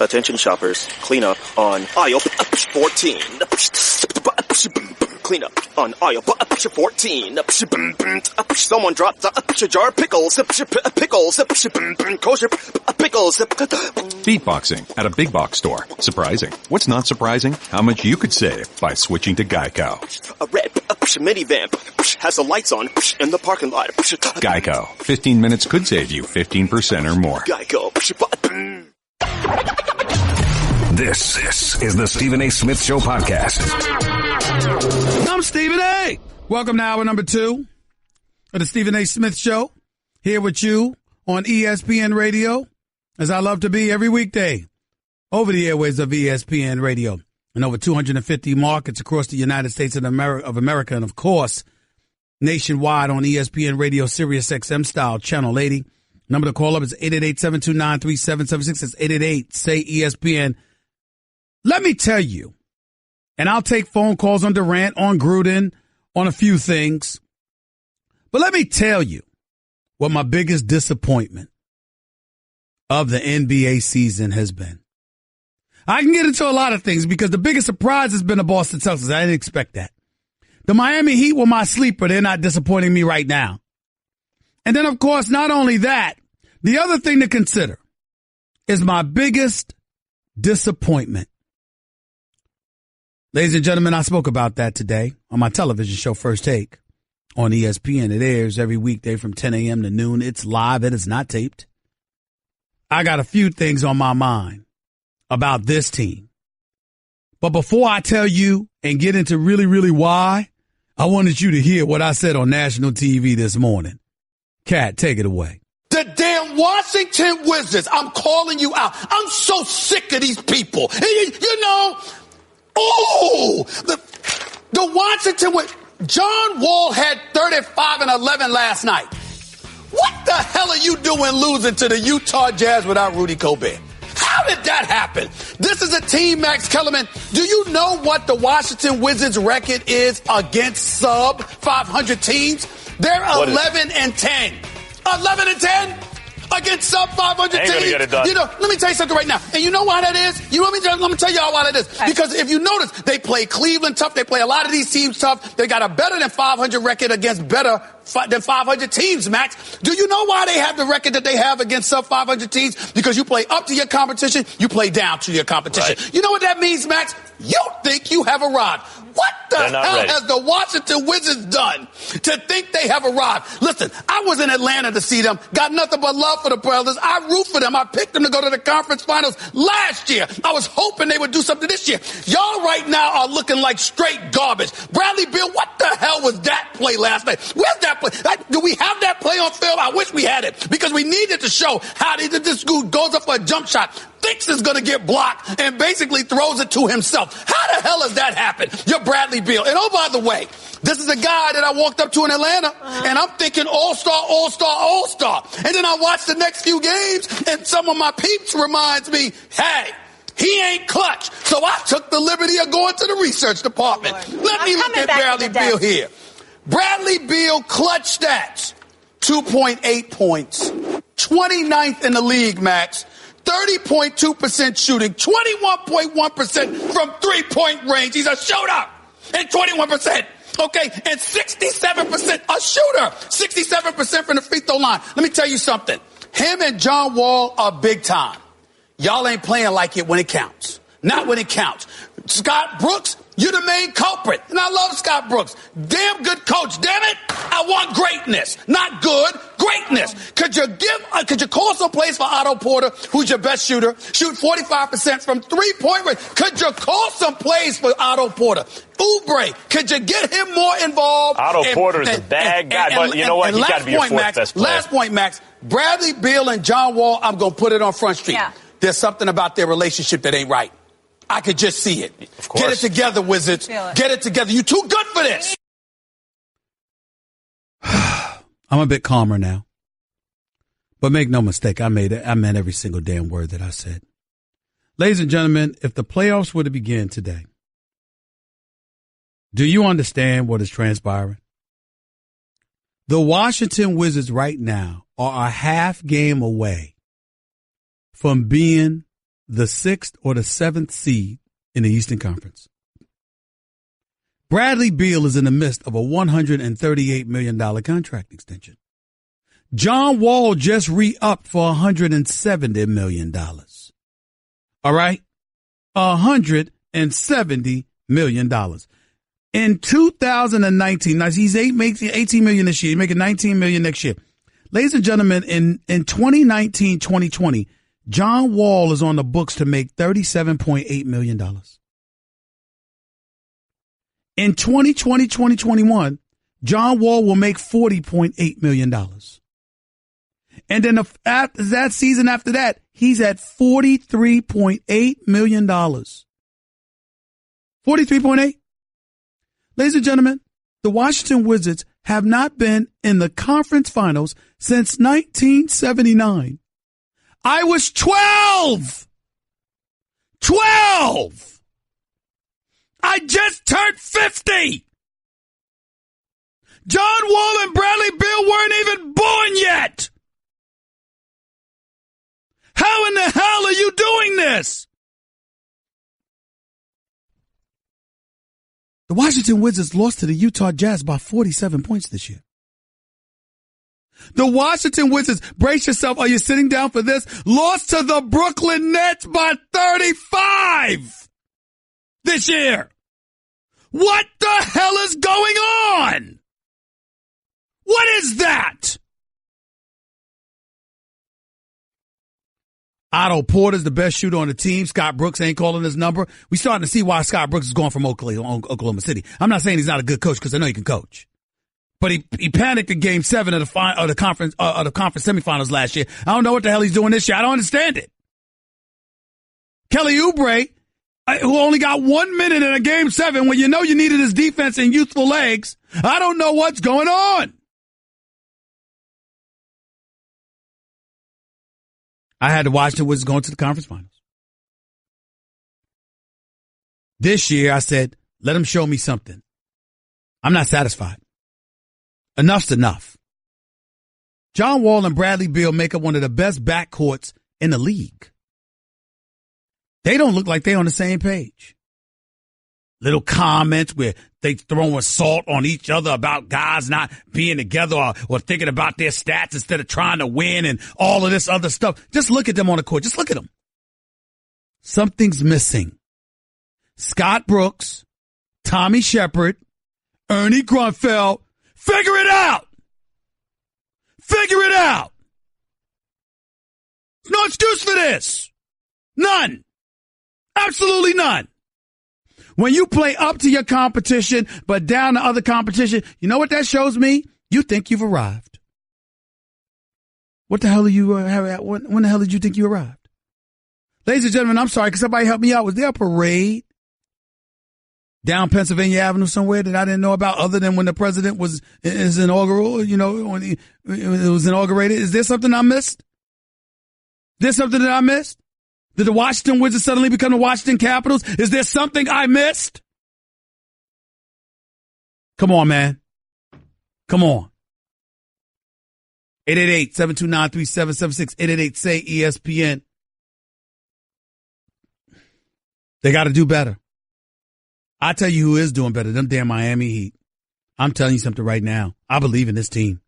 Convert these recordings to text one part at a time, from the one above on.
Attention shoppers, clean up on aisle 14. Clean up on aisle 14. Someone dropped a jar of pickles. Pickles. Kosher pickles. Beatboxing at a big box store. Surprising. What's not surprising? How much you could save by switching to Geico. A red minivan has the lights on in the parking lot. Geico. 15 minutes could save you 15% or more. Geico. This is the Stephen A. Smith Show podcast. I'm Stephen A. Welcome to hour number 2 of the Stephen A. Smith Show. Here with you on ESPN Radio, as I love to be every weekday, over the airways of ESPN Radio in over 250 markets across the United States of America, and of course, nationwide on ESPN Radio, Sirius XM style, Channel 80. Number to call up is 888-729-3776. It's 888-SAY-ESPN. Let me tell you, and I'll take phone calls on Durant, on Gruden, on a few things, but let me tell you what my biggest disappointment of the NBA season has been. I can get into a lot of things because the biggest surprise has been the Boston Celtics. I didn't expect that. The Miami Heat were my sleeper. They're not disappointing me right now. And then, of course, not only that, the other thing to consider is my biggest disappointment. Ladies and gentlemen, I spoke about that today on my television show, First Take, on ESPN. It airs every weekday from 10 a.m. to noon. It's live. It is not taped. I got a few things on my mind about this team. But before I tell you and get into really why, I wanted you to hear what I said on national TV this morning. Kat, take it away. The damn Washington Wizards. I'm calling you out. I'm so sick of these people. You know, the Washington Wizards. John Wall had 35 and 11 last night. What the hell are you doing losing to the Utah Jazz without Rudy Gobert? How did that happen? This is a team, Max Kellerman. Do you know what the Washington Wizards record is against sub 500 teams? They're 11 and 10. 11 and 10 against sub 500 teams. Get it done. You know, let me tell you something right now. And you know why that is? Let me tell y'all why that is. Because if you notice, they play Cleveland tough. They play a lot of these teams tough. They got a better than 500 record against better than 500 teams, Max. Do you know why they have the record that they have against sub 500 teams? Because you play up to your competition, you play down to your competition. Right. You know what that means, Max? You think you have arrived. What the hell has the Washington Wizards done to think they have arrived? Listen, I was in Atlanta to see them. Got nothing but love for the brothers. I root for them. I picked them to go to the conference finals last year. I was hoping they would do something this year. Y'all right now are looking like straight garbage. Bradley Beal, what the hell was that play last night? Where's that play? Do we have that play on film? I wish we had it because we needed to show how this dude goes up for a jump shot, thinks is going to get blocked, and basically throws it to himself. How the hell has that happened? You're Bradley Beal. And oh, by the way, this is a guy that I walked up to in Atlanta, and I'm thinking all-star. And then I watched the next few games, and some of my peeps reminds me, hey, he ain't clutch. So I took the liberty of going to the research department. Let me look at Bradley Beal here. Bradley Beal clutch stats, 2.8 points, 29th in the league, Max. 30.2% shooting, 21.1% from three-point range. He's a shooter. And 21%. Okay, and 67% a shooter. 67% from the free throw line. Let me tell you something. Him and John Wall are big time. Y'all ain't playing like it when it counts. Not when it counts. Scott Brooks, you're the main culprit. And I love Scott Brooks. Damn good coach. Damn it. I want greatness. Not good. Greatness. Could you call some plays for Otto Porter, who's your best shooter, shoot 45% from three-point range? Could you call some plays for Otto Porter? Oubre, could you get him more involved? Otto Porter is a bad guy, but you know what? He's got to be your fourth best player. Last point, Max. Bradley Beal and John Wall, I'm going to put it on Front Street. Yeah. There's something about their relationship that ain't right. I could just see it. Of course. Get it together, Wizards. Get it together. You too good for this. I'm a bit calmer now. But make no mistake, I meant every single damn word that I said. Ladies and gentlemen, if the playoffs were to begin today, do you understand what is transpiring? The Washington Wizards right now are a half game away from being the 6th or the 7th seed in the Eastern Conference. Bradley Beal is in the midst of a $138 million contract extension. John Wall just re-upped for $170 million. All right? $170 million. In 2019, now he's making $18 million this year. He's making $19 million next year. Ladies and gentlemen, in 2019, 2020, John Wall is on the books to make $37.8 million. In 2020, 2021, John Wall will make $40.8 million. And then that season after that, he's at $43.8 million. 43.8. Ladies and gentlemen, the Washington Wizards have not been in the conference finals since 1979. I was 12. 12. I just turned 50. John Wall and Bradley Beal weren't even born yet. How in the hell are you doing this? The Washington Wizards lost to the Utah Jazz by 47 points this year. The Washington Wizards, brace yourself, are you sitting down for this? Lost to the Brooklyn Nets by 35 this year. What the hell is going on? What is that? Otto Porter's the best shooter on the team. Scott Brooks ain't calling his number. We starting to see why Scott Brooks is going from Oklahoma City. I'm not saying he's not a good coach because I know he can coach. But he panicked in Game 7 of the conference semifinals last year. I don't know what the hell he's doing this year. I don't understand it. Kelly Oubre, who only got 1 minute in a Game 7 when you know you needed his defense and youthful legs. I don't know what's going on. I had to watch the Wizards going to the conference finals. This year, I said, let them show me something. I'm not satisfied. Enough's enough. John Wall and Bradley Beal make up one of the best backcourts in the league. They don't look like they're on the same page. Little comments where they throwing salt on each other about guys not being together or thinking about their stats instead of trying to win and all of this other stuff. Just look at them on the court. Just look at them. Something's missing. Scott Brooks, Tommy Shepard, Ernie Grunfeld, figure it out. Figure it out. There's no excuse for this. None. Absolutely none. When you play up to your competition, but down to other competition, you know what that shows me? You think you've arrived. What the hell are you, when the hell did you think you arrived? Ladies and gentlemen, I'm sorry, can somebody help me out? Was there a parade down Pennsylvania Avenue somewhere that I didn't know about other than when the president was inaugural, when it was inaugurated? Is there something I missed? There's something that I missed? Did the Washington Wizards suddenly become the Washington Capitals? Is there something I missed? Come on, man. Come on. 888-729-3776. 888-SAY-ESPN. They got to do better. I tell you who is doing better, them damn Miami Heat. I'm telling you something right now. I believe in this team.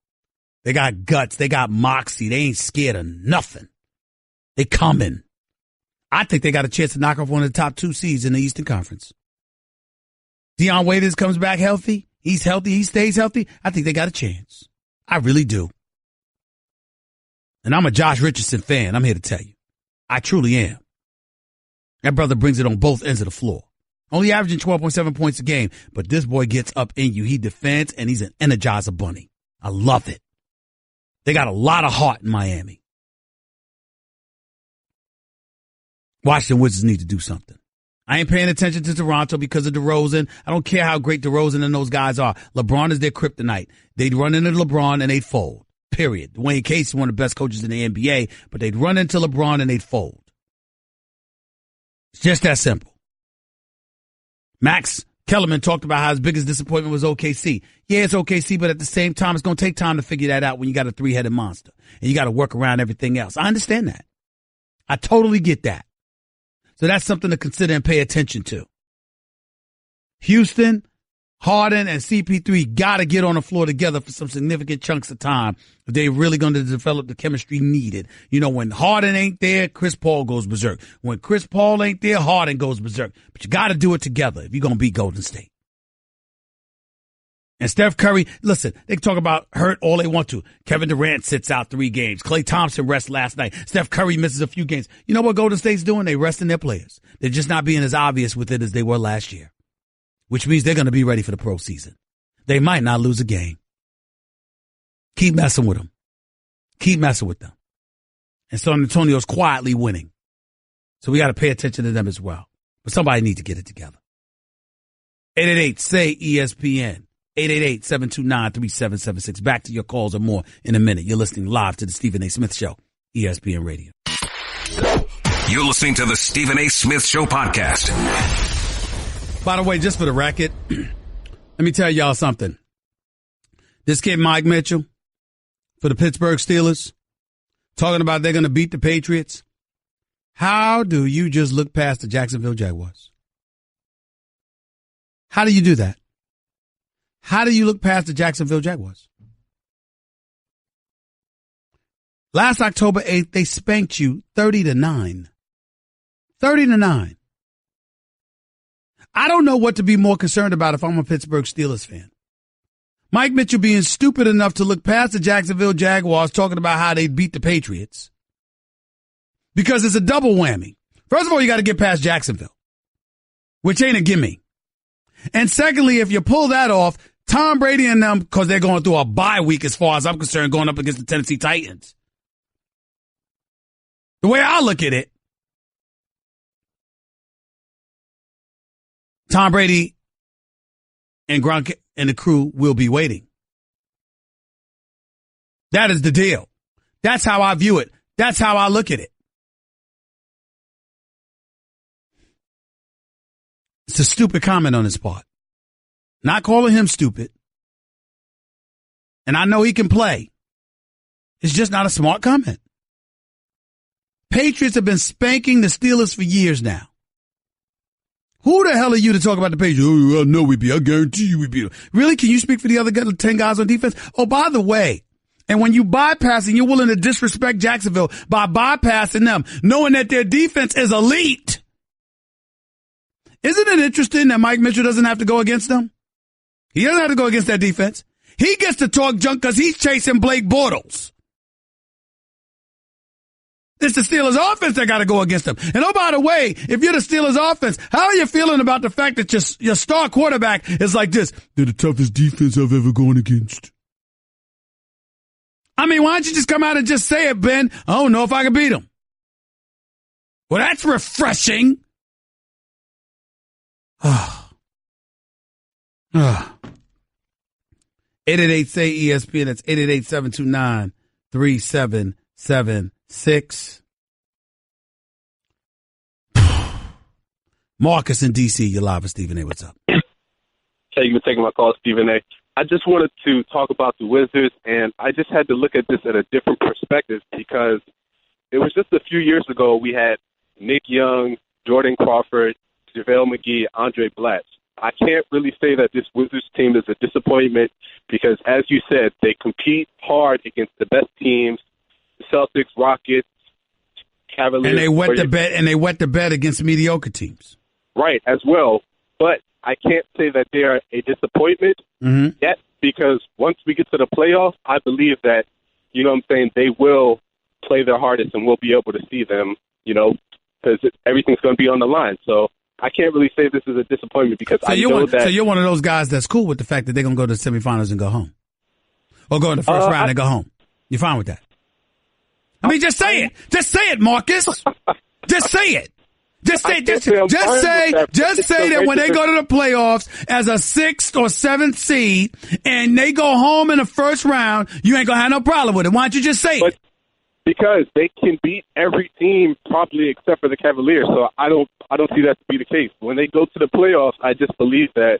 They got guts. They got moxie. They ain't scared of nothing. They coming. I think they got a chance to knock off one of the top 2 seeds in the Eastern Conference. Deion Waiters comes back healthy. He's healthy. He stays healthy. I think they got a chance. I really do. And I'm a Josh Richardson fan. I'm here to tell you. I truly am. That brother brings it on both ends of the floor. Only averaging 12.7 points a game, but this boy gets up in you. He defends, and he's an energizer bunny. I love it. They got a lot of heart in Miami. Washington Wizards need to do something. I ain't paying attention to Toronto because of DeRozan. I don't care how great DeRozan and those guys are. LeBron is their kryptonite. They'd run into LeBron and they'd fold. Period. Dwayne Casey is one of the best coaches in the NBA, but they'd run into LeBron and they'd fold. It's just that simple. Max Kellerman talked about how his biggest disappointment was OKC. Yeah, it's OKC, but at the same time, it's going to take time to figure that out when you got a 3-headed monster and you got to work around everything else. I understand that. I totally get that. So that's something to consider and pay attention to. Houston, Harden, and CP3 got to get on the floor together for some significant chunks of time if they're really going to develop the chemistry needed. You know, when Harden ain't there, Chris Paul goes berserk. When Chris Paul ain't there, Harden goes berserk. But you got to do it together if you're going to beat Golden State. And Steph Curry, listen, they can talk about hurt all they want to. Kevin Durant sits out 3 games. Klay Thompson rests last night. Steph Curry misses a few games. You know what Golden State's doing? They resting their players. They're just not being as obvious with it as they were last year, which means they're going to be ready for the pro season. They might not lose a game. Keep messing with them. Keep messing with them. And San Antonio's quietly winning. So we got to pay attention to them as well. But somebody needs to get it together. 888-SAY-ESPN. 888-729-3776. Back to your calls or more in a minute. You're listening live to the Stephen A. Smith Show, ESPN Radio. You're listening to the Stephen A. Smith Show podcast. By the way, just for the record, let me tell y'all something. This kid, Mike Mitchell, for the Pittsburgh Steelers, talking about they're going to beat the Patriots. How do you just look past the Jacksonville Jaguars? How do you do that? How do you look past the Jacksonville Jaguars? Last October 8th, they spanked you 30-9. 30-9. I don't know what to be more concerned about if I'm a Pittsburgh Steelers fan. Mike Mitchell being stupid enough to look past the Jacksonville Jaguars talking about how they beat the Patriots. Because it's a double whammy. First of all, you got to get past Jacksonville, which ain't a gimme. And secondly, if you pull that off, Tom Brady and them, because they're going through a bye week as far as I'm concerned, going up against the Tennessee Titans. The way I look at it, Tom Brady and Gronk and the crew will be waiting. That is the deal. That's how I view it. That's how I look at it. It's a stupid comment on his part. Not calling him stupid. And I know he can play. It's just not a smart comment. Patriots have been spanking the Steelers for years now. Who the hell are you to talk about the Patriots? Oh, I know we beat. I guarantee you we beat them. Really? Can you speak for the other 10 guys on defense? Oh, by the way, and when you bypassing, you're willing to disrespect Jacksonville by bypassing them, knowing that their defense is elite. Isn't it interesting that Mike Mitchell doesn't have to go against them? He doesn't have to go against that defense. He gets to talk junk because he's chasing Blake Bortles. It's the Steelers offense that got to go against them. And oh, by the way, if you're the Steelers offense, how are you feeling about the fact that your star quarterback is like this? They're the toughest defense I've ever gone against. I mean, why don't you just come out and just say it, Ben? I don't know if I can beat them. Well, that's refreshing. 888-SAY-ESPN. That's 888-729-3776. Marcus in D.C., you're live with Stephen A. What's up? Thank you for taking my call, Stephen A. I just wanted to talk about the Wizards, and I just had to look at this at a different perspective because it was just a few years ago we had Nick Young, Jordan Crawford, JaVale McGee, Andre Blatche. I can't really say that this Wizards team is a disappointment because, as you said, they compete hard against the best teams, the Celtics, Rockets, Cavaliers. And they wet the bed against mediocre teams. Right, as well. But I can't say that they are a disappointment yet because once we get to the playoffs, I believe that, you know what I'm saying, they will play their hardest and we'll be able to see them, you know, because everything's going to be on the line. So I can't really say this is a disappointment because So you're one of those guys that's cool with the fact that they're going to go to the semifinals and go home. Or go in the first round and go home. You're fine with that? I mean, just say it. Just say it, Marcus. Just say it. Just say that when they go to the playoffs as a 6th or 7th seed and they go home in the first round, you ain't going to have no problem with it. Why don't you just say it? Because they can beat every team probably except for the Cavaliers. So I don't see that to be the case. When they go to the playoffs, I just believe that,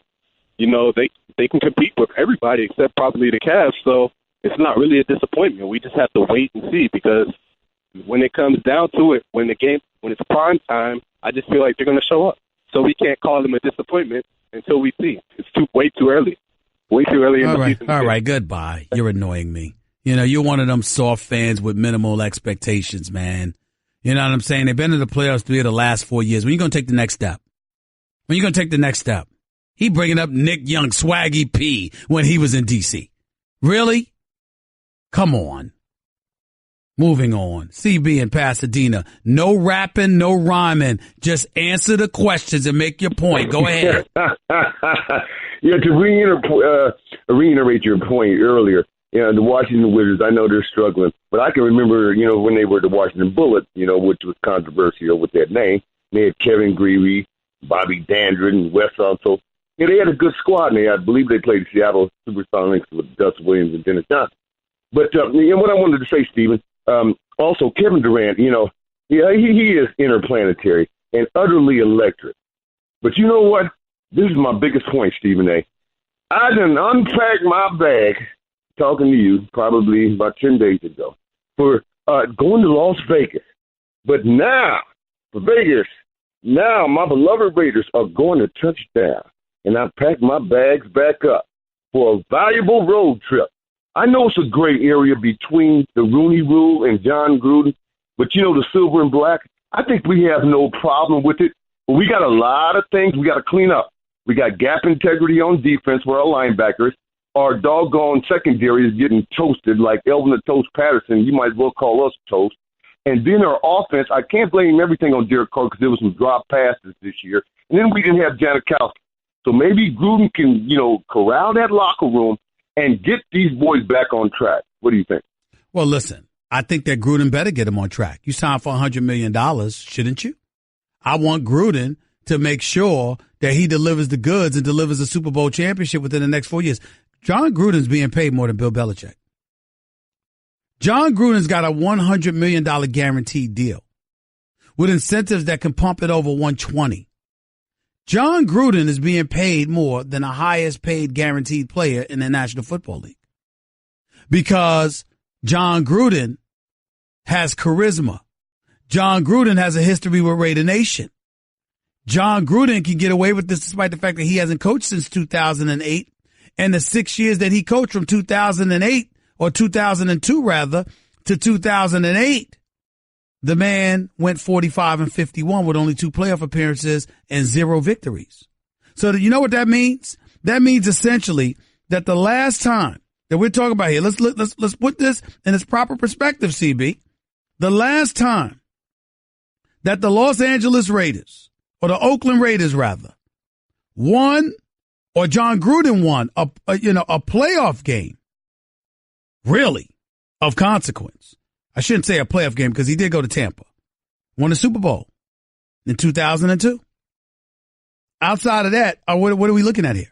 you know, they can compete with everybody except probably the Cavs. So it's not really a disappointment. We just have to wait and see because when it comes down to it, when it's prime time, I just feel like they're going to show up. So we can't call them a disappointment until we see. It's way too early. Way too early in the season. All right, goodbye. You're annoying me. You're one of them soft fans with minimal expectations, man. You know what I'm saying? They've been in the playoffs 3 of the last 4 years. When are you going to take the next step? When are you going to take the next step? He bringing up Nick Young, Swaggy P, when he was in D.C. Really? Come on. Moving on. CB in Pasadena. No rapping, no rhyming. Just answer the questions and make your point. Go ahead. Yeah, to reiterate your point earlier, the Washington Wizards, I know they're struggling, but I can remember, when they were the Washington Bullets, which was controversial with that name. They had Kevin Greavy, Bobby Dandridge, and Wes Unseld. They had a good squad, and I believe they played the Seattle Supersonics with Gus Williams and Dennis Johnson. But what I wanted to say, Stephen, also Kevin Durant, he is interplanetary and utterly electric. But you know what? This is my biggest point, Stephen A. I done unpacked my bag, talking to you probably about 10 days ago, for going to Las Vegas. But now, for Vegas, now my beloved Raiders are going to touchdown. And I packed my bags back up for a valuable road trip. I know it's a gray area between the Rooney Rule and John Gruden, but the silver and black, I think we have no problem with it. But we got a lot of things we got to clean up. We got gap integrity on defense with our linebackers. Our doggone secondary is getting toasted like Elvin the Toast Patterson. You might as well call us toast. And then our offense, I can't blame everything on Derek Carr because there was some drop passes this year. And then we didn't have Janikowski. So maybe Gruden can, corral that locker room and get these boys back on track. What do you think? Well, listen, I think that Gruden better get them on track. You signed for $100 million, shouldn't you? I want Gruden to make sure that he delivers the goods and delivers a Super Bowl championship within the next 4 years. John Gruden's being paid more than Bill Belichick. John Gruden's got a $100 million guaranteed deal with incentives that can pump it over 120. John Gruden is being paid more than the highest paid guaranteed player in the National Football League because John Gruden has charisma. John Gruden has a history with Raider Nation. John Gruden can get away with this despite the fact that he hasn't coached since 2008. And the 6 years that he coached from 2008 or 2002 rather to 2008, the man went 45-51 with only 2 playoff appearances and 0 victories. So you know what that means? That means essentially that the last time that we're talking about here, let's put this in its proper perspective, CB. The last time that the Los Angeles Raiders, or the Oakland Raiders rather, won, or John Gruden won a playoff game, really, of consequence. I shouldn't say a playoff game because he did go to Tampa. Won the Super Bowl in 2002. Outside of that, what are we looking at here?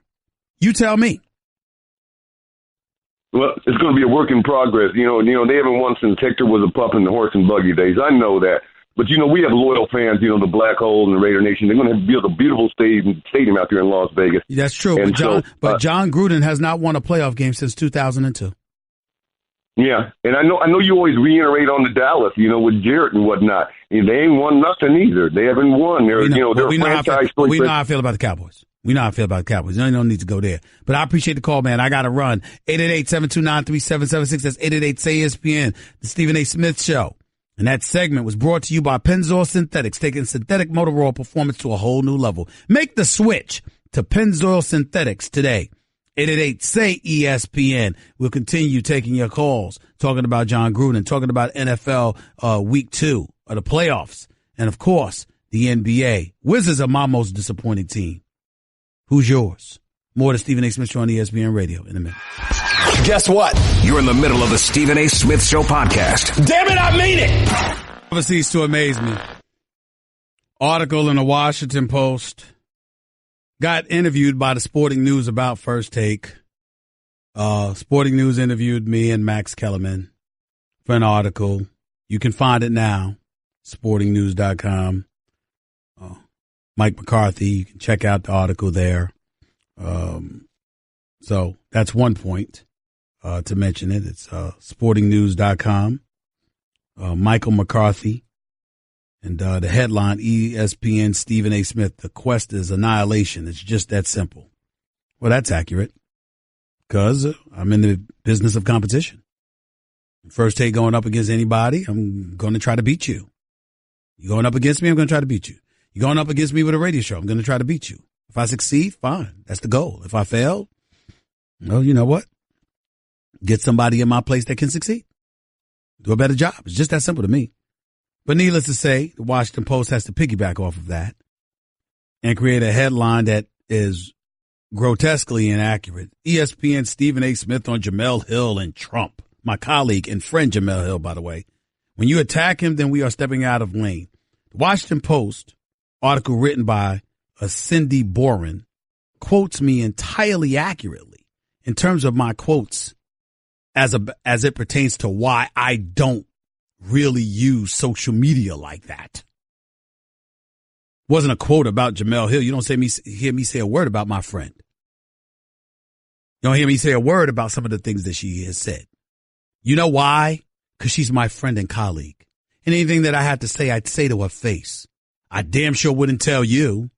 You tell me. Well, it's going to be a work in progress. They haven't won since Hector was a pup in the horse and buggy days. I know that. But, we have loyal fans, the Black Hole and the Raider Nation. They're going to build a beautiful stadium out there in Las Vegas. That's true. But John Gruden has not won a playoff game since 2002. Yeah, and I know you always reiterate on the Dallas, with Jarrett and whatnot. And they ain't won nothing either. They haven't won. They're franchise. We know how I feel about the Cowboys. We know how I feel about the Cowboys. No need to go there. But I appreciate the call, man. I got to run. 888-729-3776. That's 888-ESPN, the Stephen A. Smith Show. And that segment was brought to you by Pennzoil Synthetics, taking synthetic motor oil performance to a whole new level. Make the switch to Pennzoil Synthetics today. 888-SAY-ESPN. We'll continue taking your calls, talking about John Gruden, talking about NFL Week 2 of the playoffs, and, of course, the NBA. Wizards are my most disappointing team. Who's yours? More to Stephen A. Smith Show on ESPN Radio in a minute. Guess what? You're in the middle of the Stephen A. Smith Show podcast. Damn it, I mean it! Never cease to amaze me. Article in the Washington Post. Got interviewed by the Sporting News about First Take. Sporting News interviewed me and Max Kellerman for an article. You can find it now, sportingnews.com. Mike McCarthy, you can check out the article there. So that's one point to mention it. It's sportingnews.com. Michael McCarthy And the headline, ESPN Stephen A. Smith, the quest is annihilation. It's just that simple. Well, that's accurate because I'm in the business of competition. First take going up against anybody, I'm going to try to beat you. You're going up against me, I'm going to try to beat you. You're going up against me with a radio show, I'm going to try to beat you. If I succeed, fine. That's the goal. If I fail, well, you know what? Get somebody in my place that can succeed. Do a better job. It's just that simple to me. But needless to say, the Washington Post has to piggyback off of that and create a headline that is grotesquely inaccurate. ESPN Stephen A. Smith on Jemele Hill and Trump. My colleague and friend Jemele Hill, by the way. When you attack him, then we are stepping out of lane. The Washington Post article written by Cindy Boren quotes me entirely accurately in terms of my quotes as it pertains to why I don't really use social media like that. Wasn't a quote about Jemele Hill. You don't hear me say a word about my friend. You don't hear me say a word about some of the things that she has said. You know why? Because she's my friend and colleague. And anything that I had to say, I'd say to her face. I damn sure wouldn't tell you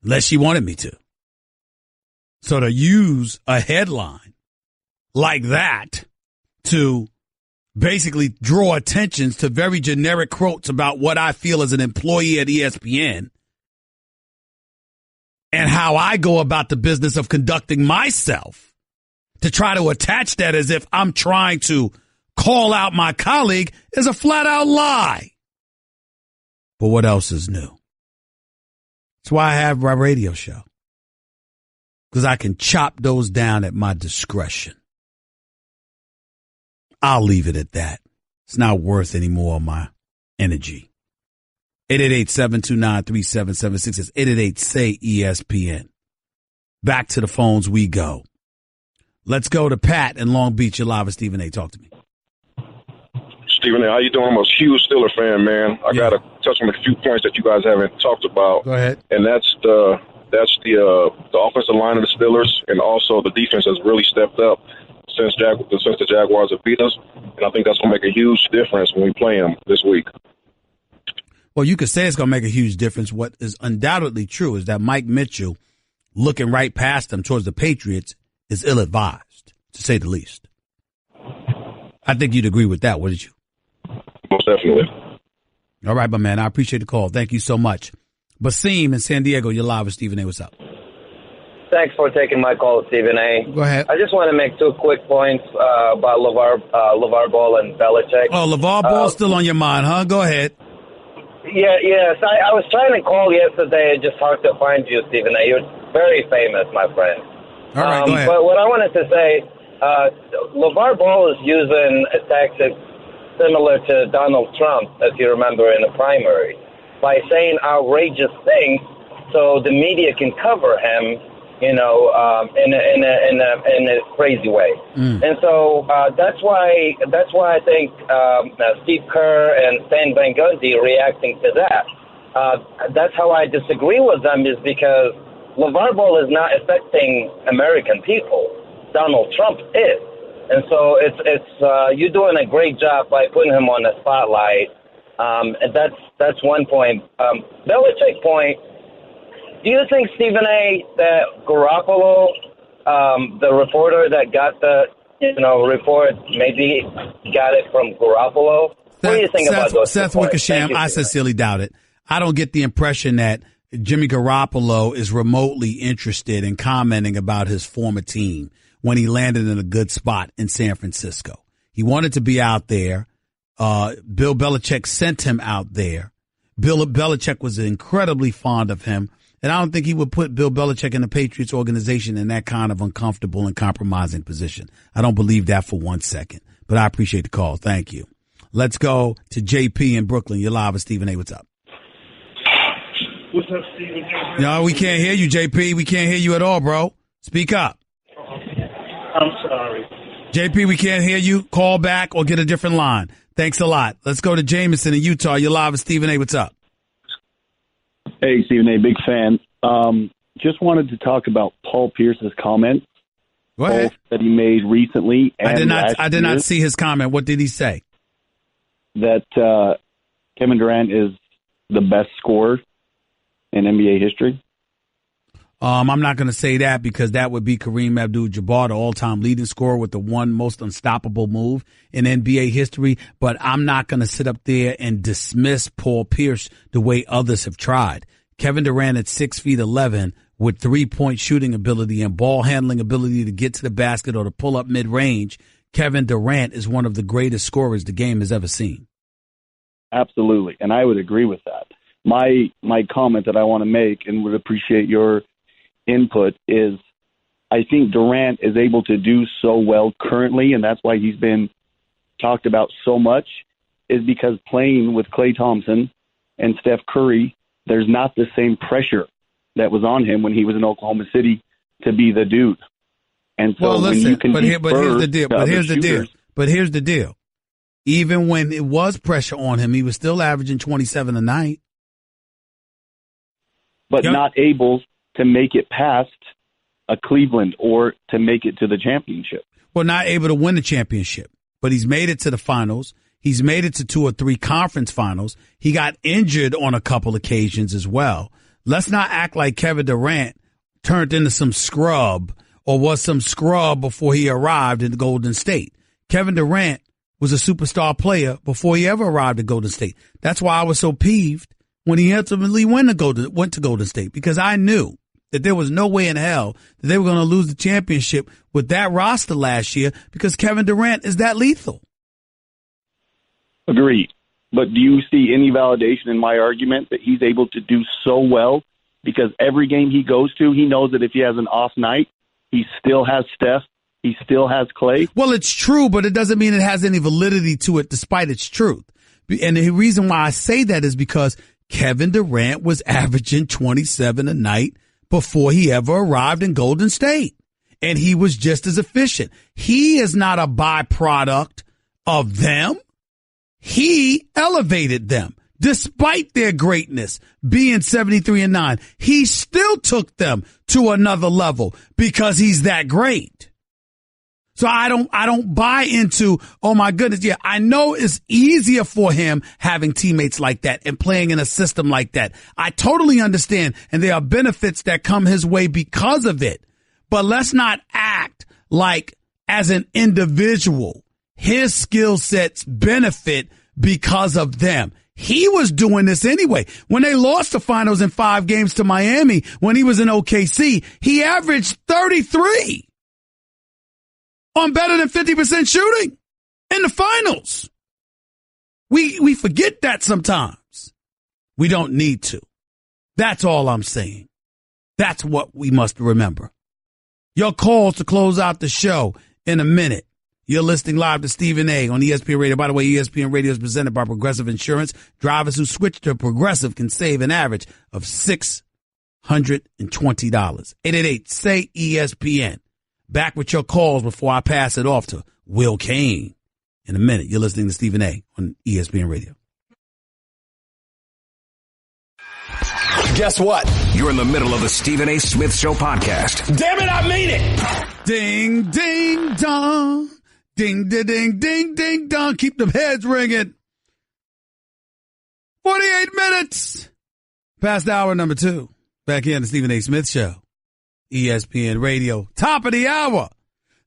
unless she wanted me to. So to use a headline like that to basically draw attention to very generic quotes about what I feel as an employee at ESPN and how I go about the business of conducting myself, to try to attach that as if I'm trying to call out my colleague is a flat out lie. But what else is new? That's why I have my radio show, because I can chop those down at my discretion. I'll leave it at that. It's not worth any more of my energy. 888-729-3776 is 888-SAY-ESPN. Back to the phones we go. Let's go to Pat in Long Beach. You're live with Stephen A. Talk to me. Stephen A., how you doing? I'm a huge Steelers fan, man. I got to touch on a few points that you guys haven't talked about. Go ahead. And that's the offensive line of the Steelers, and also the defense has really stepped up since the Jaguars have beat us. And I think that's going to make a huge difference when we play them this week. Well, you could say it's going to make a huge difference. What is undoubtedly true is that Mike Mitchell, looking right past them towards the Patriots, is ill-advised, to say the least. I think you'd agree with that, wouldn't you? Most definitely. All right, my man. I appreciate the call. Thank you so much. Basim in San Diego, you're live with Stephen A. What's up? Thanks for taking my call, Stephen A. Go ahead. I just want to make two quick points about LeVar Ball and Belichick. Oh, LeVar Ball's still on your mind, huh? Go ahead. Yes. I was trying to call yesterday. It's just hard to find you, Stephen A. You're very famous, my friend. All right, go ahead. But what I wanted to say, LeVar Ball is using a tactic similar to Donald Trump, as you remember, in the primary, by saying outrageous things so the media can cover him, in a crazy way. And so that's why I think Steve Kerr and Stan Van Gundy reacting to that. That's how I disagree with them, is because LeVar Ball is not affecting American people. Donald Trump is. And so it's you're doing a great job by putting him on the spotlight. And that's one point. Belichick point. Do you think, Stephen A., that Garoppolo, the reporter that got the report, maybe got it from Garoppolo? What do you think about those? Seth Wickersham, I sincerely doubt it. I don't get the impression that Jimmy Garoppolo is remotely interested in commenting about his former team when he landed in a good spot in San Francisco. He wanted to be out there. Bill Belichick sent him out there. Bill Belichick was incredibly fond of him. And I don't think he would put Bill Belichick in the Patriots organization in that kind of uncomfortable and compromising position. I don't believe that for 1 second. But I appreciate the call. Thank you. Let's go to JP in Brooklyn. You're live with Stephen A. What's up? What's up, Stephen? No, we can't hear you, JP. We can't hear you at all, bro. Speak up. I'm sorry. JP, we can't hear you. Call back or get a different line. Thanks a lot. Let's go to Jameson in Utah. You're live with Stephen A. What's up? Hey, Stephen A., big fan. Just wanted to talk about Paul Pierce's comment that he made recently. And I did not see his comment. What did he say? That Kevin Durant is the best scorer in NBA history? I'm not going to say that because that would be Kareem Abdul-Jabbar, the all-time leading scorer with the one most unstoppable move in NBA history. But I'm not going to sit up there and dismiss Paul Pierce the way others have tried. Kevin Durant at 6'11" with 3-point shooting ability and ball handling ability to get to the basket or to pull up mid-range. Kevin Durant is one of the greatest scorers the game has ever seen. Absolutely, and I would agree with that. My comment that I want to make and would appreciate your input is I think Durant is able to do so well currently, and that's why he's been talked about so much, is because playing with Klay Thompson and Steph Curry, there's not the same pressure that was on him when he was in Oklahoma City to be the dude. And so when you can here's the deal. Even when it was pressure on him, he was still averaging 27 a night. But not able to make it past a Cleveland or to make it to the championship. Well, not able to win the championship, but he's made it to the finals. He's made it to 2 or 3 conference finals. He got injured on a couple occasions as well. Let's not act like Kevin Durant turned into some scrub or was some scrub before he arrived in Golden State. Kevin Durant was a superstar player before he ever arrived at Golden State. That's why I was so peeved when he ultimately went to Golden State, because I knew that there was no way in hell that they were going to lose the championship with that roster last year because Kevin Durant is that lethal. Agreed. But do you see any validation in my argument that he's able to do so well? Because every game he goes to, he knows that if he has an off night, he still has Steph, he still has Klay. Well, it's true, but it doesn't mean it has any validity to it despite its truth. And the reason why I say that is because Kevin Durant was averaging 27 a night before he ever arrived in Golden State. And he was just as efficient. He is not a byproduct of them. He elevated them. Despite their greatness, being 73-9, he still took them to another level because he's that great. So I don't buy into, oh my goodness, yeah, I know it's easier for him having teammates like that and playing in a system like that. I totally understand, and there are benefits that come his way because of it. But let's not act like as an individual, his skill sets benefit because of them. He was doing this anyway. When they lost the finals in 5 games to Miami, when he was in OKC, he averaged 33 on better than 50% shooting in the finals. We forget that sometimes. We don't need to. That's all I'm saying. That's what we must remember. Your calls to close out the show in a minute. You're listening live to Stephen A. on ESPN Radio. By the way, ESPN Radio is presented by Progressive Insurance. Drivers who switch to Progressive can save an average of $620. 888-SAY-ESPN. Back with your calls before I pass it off to Will Kane. In a minute, you're listening to Stephen A. on ESPN Radio. Guess what? You're in the middle of the Stephen A. Smith Show podcast. Damn it, I mean it! Ding, ding, dong. Ding, ding, ding, ding, ding, dong. Keep them heads ringing. 48 minutes. Past hour number 2. Back here in the Stephen A. Smith Show. ESPN Radio. Top of the hour.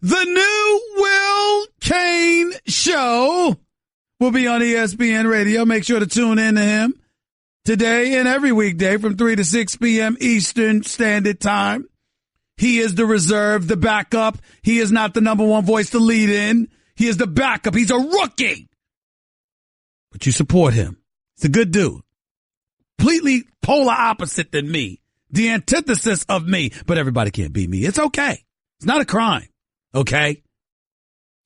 The new Will Kane Show will be on ESPN Radio. Make sure to tune in to him today and every weekday from 3 to 6 p.m. Eastern Standard Time. He is the reserve, the backup. He is not the number one voice to lead in. He is the backup. He's a rookie. But you support him. He's a good dude. Completely polar opposite than me. The antithesis of me. But everybody can't beat me. It's okay. It's not a crime. Okay?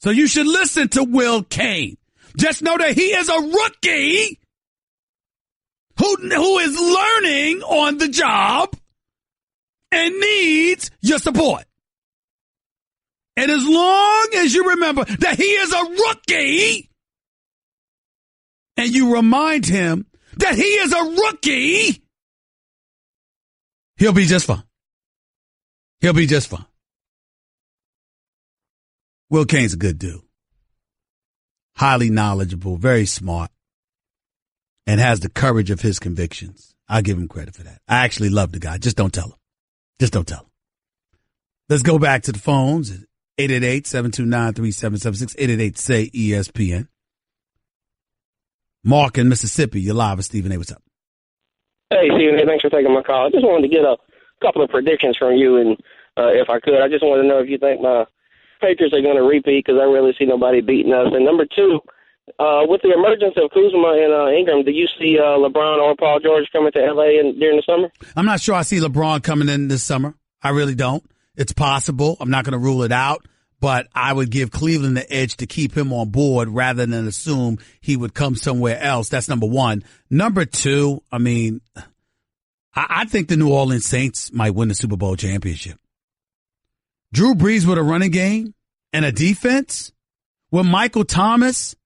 So you should listen to Will Kane. Just know that he is a rookie who is learning on the job and needs your support. And as long as you remember that he is a rookie and you remind him that he is a rookie, he'll be just fine. He'll be just fine. Will Kane's a good dude. Highly knowledgeable, very smart. and has the courage of his convictions. I'll give him credit for that. I actually love the guy. Just don't tell him. Just don't tell him. Let's go back to the phones. 888-729-3776, 888-SAY-ESPN. Mark in Mississippi, you're live with Stephen A. What's up? Hey, Stephen A., thanks for taking my call. I just wanted to get a couple of predictions from you, and if I could, I just wanted to know if you think my Patriots are going to repeat, because I really see nobody beating us. And number two, with the emergence of Kuzma and Ingram, do you see LeBron or Paul George coming to L.A. during the summer? I'm not sure I see LeBron coming in this summer. I really don't. It's possible. I'm not going to rule it out, but I would give Cleveland the edge to keep him on board rather than assume he would come somewhere else. That's number one. Number two, I mean, I think the New Orleans Saints might win the Super Bowl championship. Drew Brees with a running game and a defense with Michael Thomas.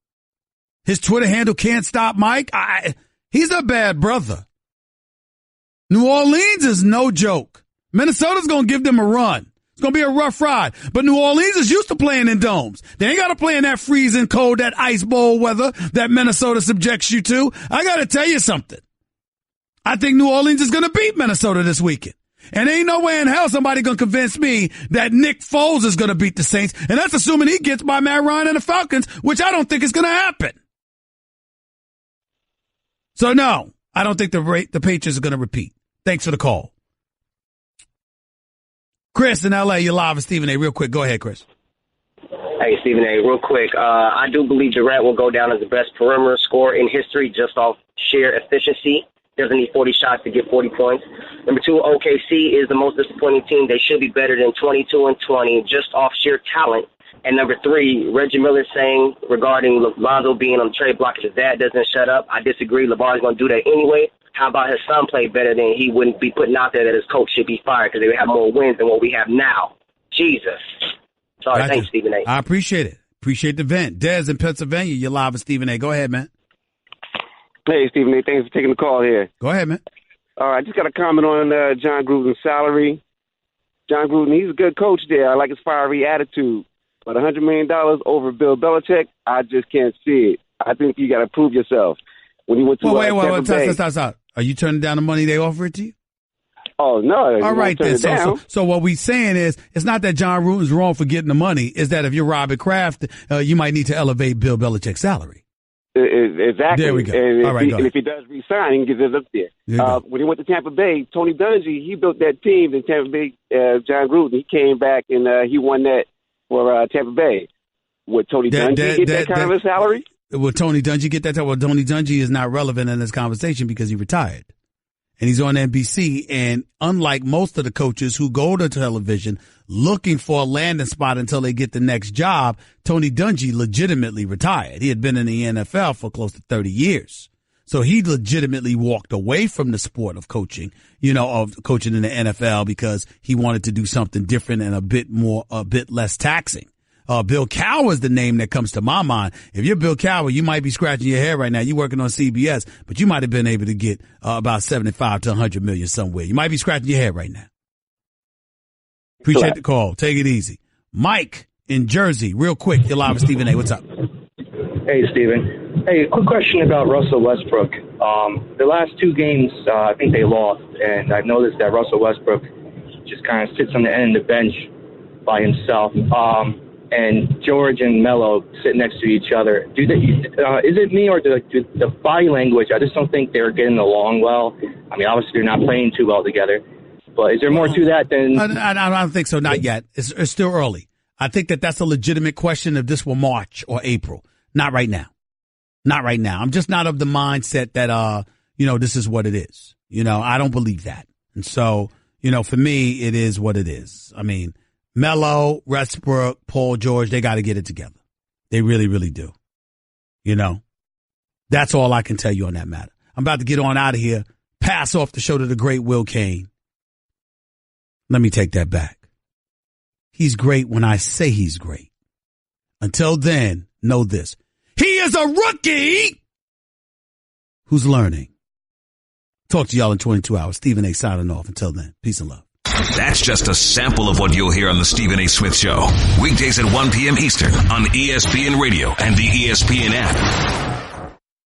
His Twitter handle can't stop Mike. He's a bad brother. New Orleans is no joke. Minnesota's going to give them a run. It's going to be a rough ride. But New Orleans is used to playing in domes. They ain't got to play in that freezing cold, that ice bowl weather that Minnesota subjects you to. I got to tell you something. I think New Orleans is going to beat Minnesota this weekend. And ain't no way in hell somebody going to convince me that Nick Foles is going to beat the Saints. And that's assuming he gets by Matt Ryan and the Falcons, which I don't think is going to happen. So, no, I don't think the Patriots are going to repeat. Thanks for the call. Chris in L.A., you're live with Stephen A. Real quick. Go ahead, Chris. Hey, Stephen A., real quick. I do believe Durant will go down as the best perimeter scorer in history just off sheer efficiency. Doesn't need 40 shots to get 40 points. Number two, OKC is the most disappointing team. They should be better than 22-20 just off sheer talent. And number three, Reggie Miller saying regarding Lonzo being on the trade block, his dad doesn't shut up. I disagree. LeBron's going to do that anyway. How about his son played better than he wouldn't be putting out there that his coach should be fired because they would have more wins than what we have now. Jesus. Sorry, thanks, Stephen A. I appreciate it. Appreciate the vent. Dez in Pennsylvania, you're live with Stephen A. Go ahead, man. Hey, Stephen A., thanks for taking the call here. Go ahead, man. All right, I just got a comment on John Gruden's salary. John Gruden, he's a good coach there. I like his fiery attitude. But $100 million over Bill Belichick, I just can't see it. I think you got to prove yourself. When he went to stop. Are you turning down the money they offered to you? Oh, no. All right, then. So what we're saying is, it's not that John Gruden's wrong for getting the money. It's that if you're Robert Kraft, you might need to elevate Bill Belichick's salary. Exactly. There we go. And all right, if he does resign, he can get it up there. When he went to Tampa Bay, Tony Dungy, he built that team in Tampa Bay. John Gruden, he came back and he won that for Tampa Bay. Would Tony Dungy get that kind of a salary? Would Tony Dungy get that? Well, Tony Dungy is not relevant in this conversation because he retired. And he's on NBC. And unlike most of the coaches who go to television looking for a landing spot until they get the next job, Tony Dungy legitimately retired. He had been in the NFL for close to 30 years. So he legitimately walked away from the sport of coaching, of coaching in the NFL because he wanted to do something different and a bit less taxing. Bill Cowher is the name that comes to my mind. If you're Bill Cowher, you might be scratching your head right now. You're working on CBS, but you might have been able to get about 75 to 100 million somewhere. You might be scratching your head right now. Appreciate the call. Take it easy. Mike in Jersey, real quick. You're live with Stephen A. What's up? Hey, Stephen. Hey, quick question about Russell Westbrook. The last two games, I think they lost, and I've noticed that Russell Westbrook just kind of sits on the end of the bench by himself. And George and Melo sit next to each other. Is it me or the body language? I just don't think they're getting along well. I mean, obviously they're not playing too well together. But is there more to that than? I don't think so. Not yet. It's still early. I think that's a legitimate question if this were March or April. Not right now. Not right now. I'm just not of the mindset that this is what it is. I don't believe that. And so for me, it is what it is. I mean, Melo, Westbrook, Paul George, they got to get it together. They really, really do. That's all I can tell you on that matter. I'm about to get on out of here, pass off the show to the great Will Kane. Let me take that back. He's great when I say he's great. Until then, know this. He is a rookie who's learning. Talk to y'all in 22 hours. Stephen A. signing off. Until then, peace and love. That's just a sample of what you'll hear on the Stephen A. Smith Show. Weekdays at 1 p.m. Eastern on ESPN Radio and the ESPN app.